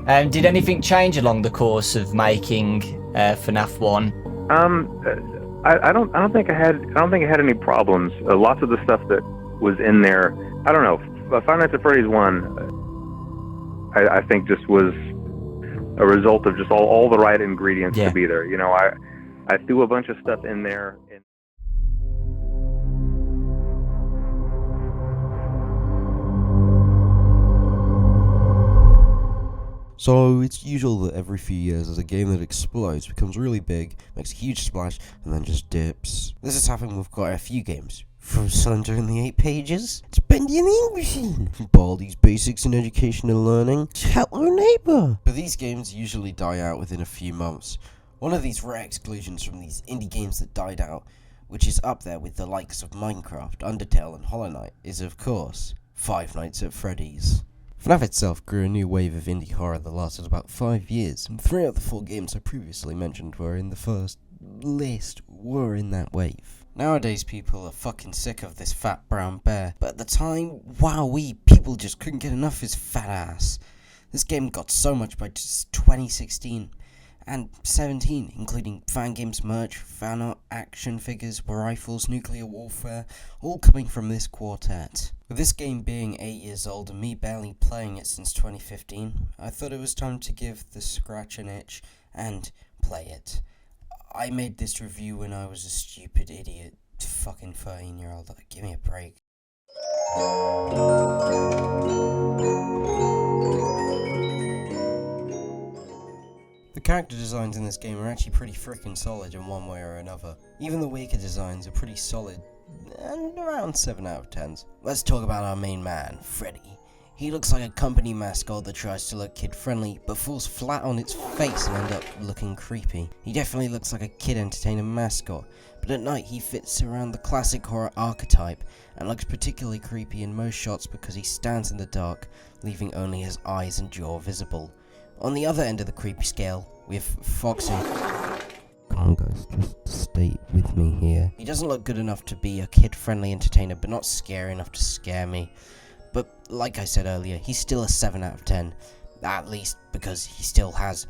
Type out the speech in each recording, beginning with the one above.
Did anything change along the course of making FNAF 1? I don't think I had any problems. Lots of the stuff that was in there, I don't know. Five Nights at Freddy's 1, I think just was a result of just all the right ingredients to be there. You know, I threw a bunch of stuff in there. So it's usual that every few years there's a game that explodes, becomes really big, makes a huge splash, and then just dips. This has happened with quite a few games. From Slender in the 8 Pages, to Bendy and the Ink Machine, from Baldi's Basics in Education and Learning, to Help Our Neighbor. But these games usually die out within a few months. One of these rare exclusions from these indie games that died out, which is up there with the likes of Minecraft, Undertale and Hollow Knight, is of course Five Nights at Freddy's. FNAF itself grew a new wave of indie horror that lasted about 5 years, and 3 of the 4 games I previously mentioned were in the first list were in that wave. Nowadays people are fucking sick of this fat brown bear, but at the time, people just couldn't get enough of his fat ass. This game got so much by just 2016 and 17, including fan games merch, fan art, action figures, rifles, nuclear warfare, all coming from this quartet. With this game being 8 years old and me barely playing it since 2015, I thought it was time to give the scratch an itch and play it. I made this review when I was a stupid idiot, fucking 13-year-old. Give me a break. The character designs in this game are actually pretty frickin' solid in one way or another. Even the weaker designs are pretty solid, and around 7 out of 10s. Let's talk about our main man, Freddy. He looks like a company mascot that tries to look kid-friendly, but falls flat on its face and ends up looking creepy. He definitely looks like a kid entertainer mascot, but at night he fits around the classic horror archetype, and looks particularly creepy in most shots because he stands in the dark, leaving only his eyes and jaw visible. On the other end of the creepy scale, we have Foxy. Come on guys, just stay with me here. He doesn't look good enough to be a kid-friendly entertainer, but not scary enough to scare me. But like I said earlier, he's still a 7 out of 10, at least because he still has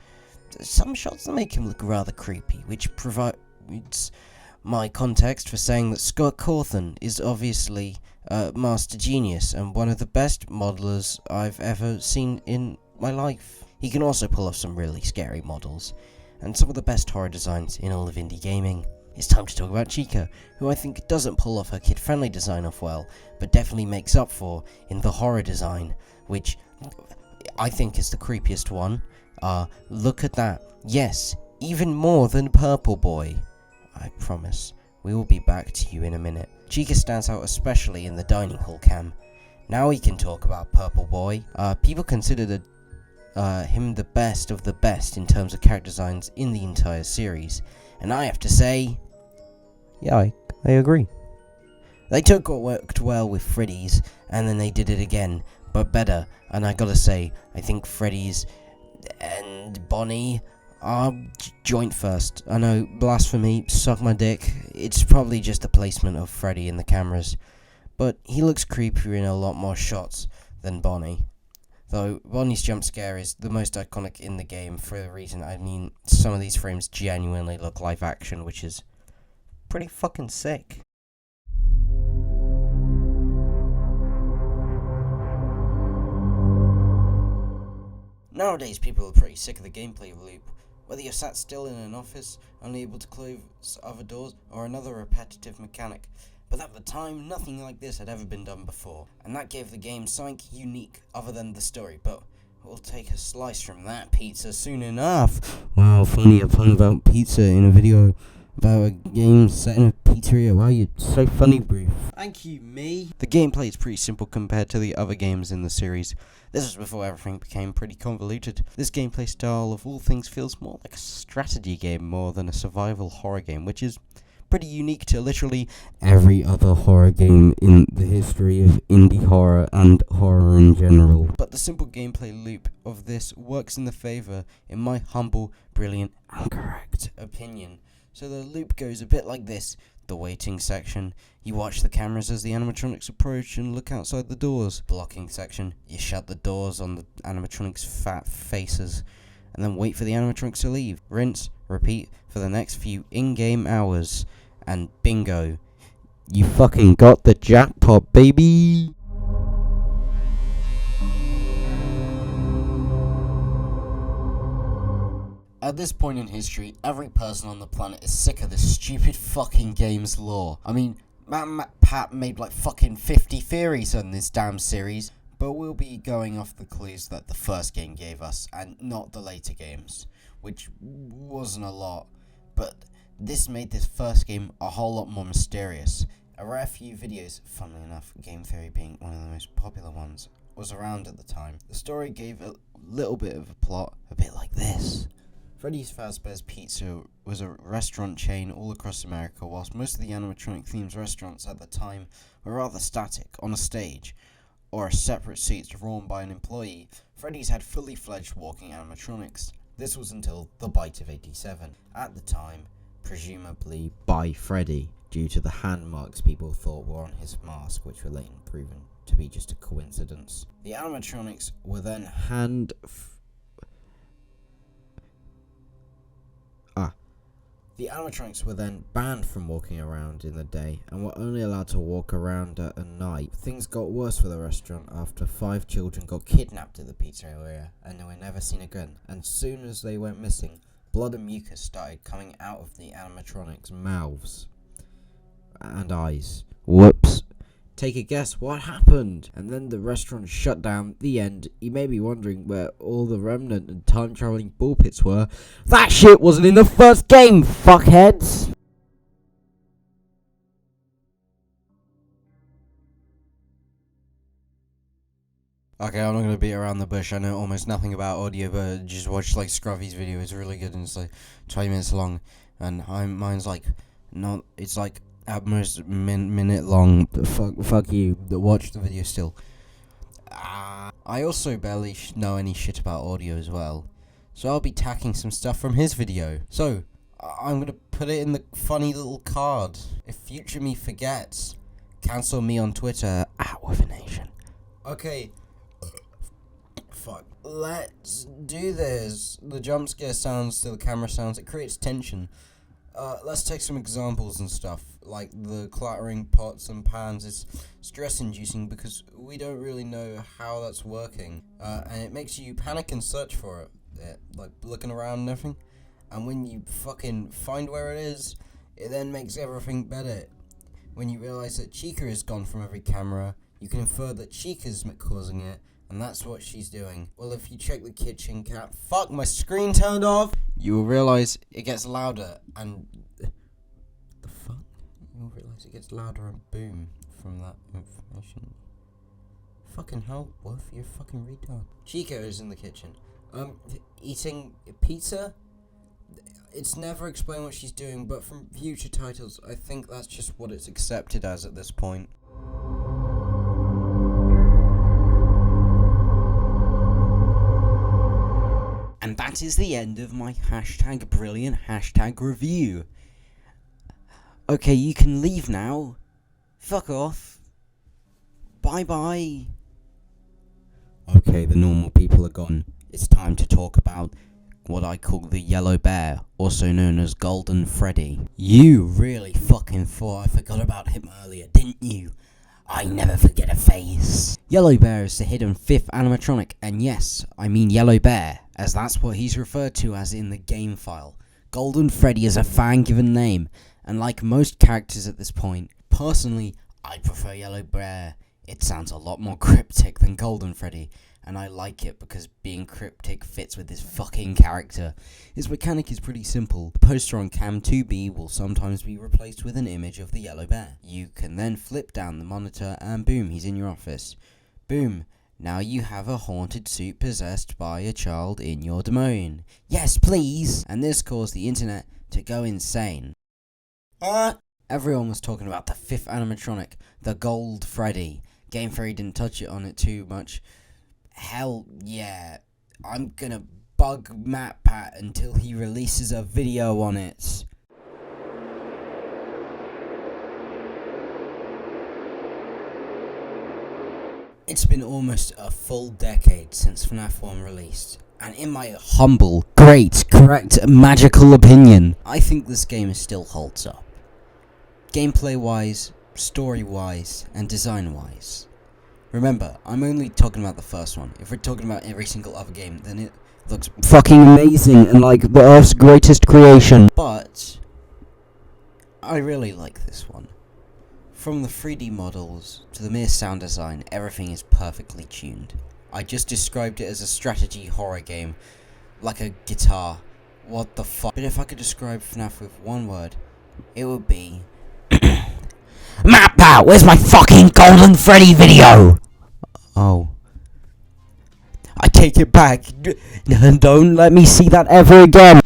some shots that make him look rather creepy, which provides my context for saying that Scott Cawthon is obviously a master genius and one of the best modelers I've ever seen in my life. He can also pull off some really scary models, and some of the best horror designs in all of indie gaming. It's time to talk about Chica, who I think doesn't pull off her kid-friendly design off well, but definitely makes up for in the horror design, which I think is the creepiest one. Look at that. Yes, even more than Purple Boy. I promise, we will be back to you in a minute. Chica stands out especially in the dining hall cam. Now we can talk about Purple Boy. People consider him the best of the best in terms of character designs in the entire series, and I have to say, yeah, I agree. They took what worked well with Freddy's, and then they did it again, but better, and I gotta say, I think Freddy's and Bonnie are joint first. I know, blasphemy, suck my dick, it's probably just the placement of Freddy in the cameras, but he looks creepier in a lot more shots than Bonnie. Though Bonnie's jump scare is the most iconic in the game for a reason. I mean, some of these frames genuinely look live action, which is pretty fucking sick. Nowadays people are pretty sick of the gameplay loop. Whether you're sat still in an office, only able to close other doors, or another repetitive mechanic. But at the time, nothing like this had ever been done before, and that gave the game something unique other than the story, but we'll take a slice from that pizza soon enough. Wow, funny, a pun about pizza in a video about a game set in a pizzeria. Wow, you're so funny, bro. Thank you, me. The gameplay is pretty simple compared to the other games in the series. This was before everything became pretty convoluted. This gameplay style of all things feels more like a strategy game more than a survival horror game, which is pretty unique to literally every other horror game in the history of indie horror and horror in general. But the simple gameplay loop of this works in the favour, in my humble, brilliant, and correct opinion. So the loop goes a bit like this. The waiting section, you watch the cameras as the animatronics approach and look outside the doors. Blocking section, you shut the doors on the animatronics' fat faces and then wait for the animatronics to leave. Rinse, repeat for the next few in-game hours. And bingo, you fucking got the jackpot, baby! At this point in history, every person on the planet is sick of this stupid fucking game's lore. I mean, Pat made like fucking 50 theories on this damn series, but we'll be going off the clues that the first game gave us, and not the later games, which wasn't a lot, but this made this first game a whole lot more mysterious. A rare few videos, funnily enough, game theory being one of the most popular ones, was around at the time. The story gave a little bit of a plot, a bit like this. Freddy's Fazbear's Pizza was a restaurant chain all across America, whilst most of the animatronic-themed restaurants at the time were rather static, on a stage, or separate seats drawn by an employee. Freddy's had fully fledged walking animatronics. This was until the Bite of 87. At the time, presumably by Freddy, due to the hand marks people thought were on his mask, which were later proven to be just a coincidence. The animatronics were then The animatronics were then banned from walking around in the day and were only allowed to walk around at night. Things got worse for the restaurant after 5 children got kidnapped at the pizza area and they were never seen again. And soon as they went missing, blood and mucus started coming out of the animatronics' mouths and eyes. Whoops. Take a guess, what happened? And then the restaurant shut down. The end. You may be wondering where all the remnant and time-traveling ball pits were. That shit wasn't in the first game, fuckheads! Okay, I'm not going to beat around the bush. I know almost nothing about audio, but just watch like Scruffy's video. It's really good and it's like 20 minutes long. And mine's like, not, it's like at most minute long. Fuck you. Watch the video still. I also barely know any shit about audio as well, so I'll be tacking some stuff from his video. So I'm gonna put it in the funny little card. If future me forgets, cancel me on Twitter at WoofInation. Okay. Fuck. Let's do this. The jump scare sounds to the camera sounds. It creates tension. Let's take some examples and stuff, like the clattering pots and pans is stress-inducing because we don't really know how that's working, and it makes you panic and search for it, like looking around and everything, and when you fucking find where it is, it then makes everything better. When you realise that Chica is gone from every camera, you can infer that Chica's causing it, and that's what she's doing. Well, if you check the kitchen cap, fuck, my screen turned off! You will realise it gets louder, and the fuck? You'll realise it gets louder and boom from that information. Fucking hell, Woof, you're a fucking retard. Chica is in the kitchen. Eating pizza? It's never explained what she's doing, but from future titles, I think that's just what it's accepted as at this point. And that is the end of my #brilliant review. Okay, you can leave now. Fuck off. Bye bye. Okay, the normal people are gone. It's time to talk about what I call the Yellow Bear, also known as Golden Freddy. You really fucking thought I forgot about him earlier, didn't you? I never forget a face. Yellow Bear is the hidden 5th animatronic, and yes, I mean Yellow Bear, as that's what he's referred to as in the game file. Golden Freddy is a fan-given name, and like most characters at this point, personally, I prefer Yellow Bear. It sounds a lot more cryptic than Golden Freddy, and I like it because being cryptic fits with this fucking character. His mechanic is pretty simple. The poster on Cam 2B will sometimes be replaced with an image of the Yellow Bear. You can then flip down the monitor and boom, he's in your office. Boom, now you have a haunted suit possessed by a child in your domain. Yes, please! And this caused the internet to go insane. Everyone was talking about the 5th animatronic, the Gold Freddy. Game Theory didn't touch it on it too much. Hell yeah, I'm gonna bug MatPat until he releases a video on it. It's been almost a full decade since FNAF 1 released, and in my humble, great, correct, magical opinion, I think this game still holds up. Gameplay-wise, story-wise, and design-wise. Remember, I'm only talking about the first one. If we're talking about every single other game, then it looks fucking amazing and like the Earth's greatest creation. But I really like this one. From the 3D models to the mere sound design, everything is perfectly tuned. I just described it as a strategy horror game, like a guitar. What the fuck? But if I could describe FNAF with one word, it would be Map out! Where's my fucking Golden Freddy video? Oh. I take it back. Don't let me see that ever again.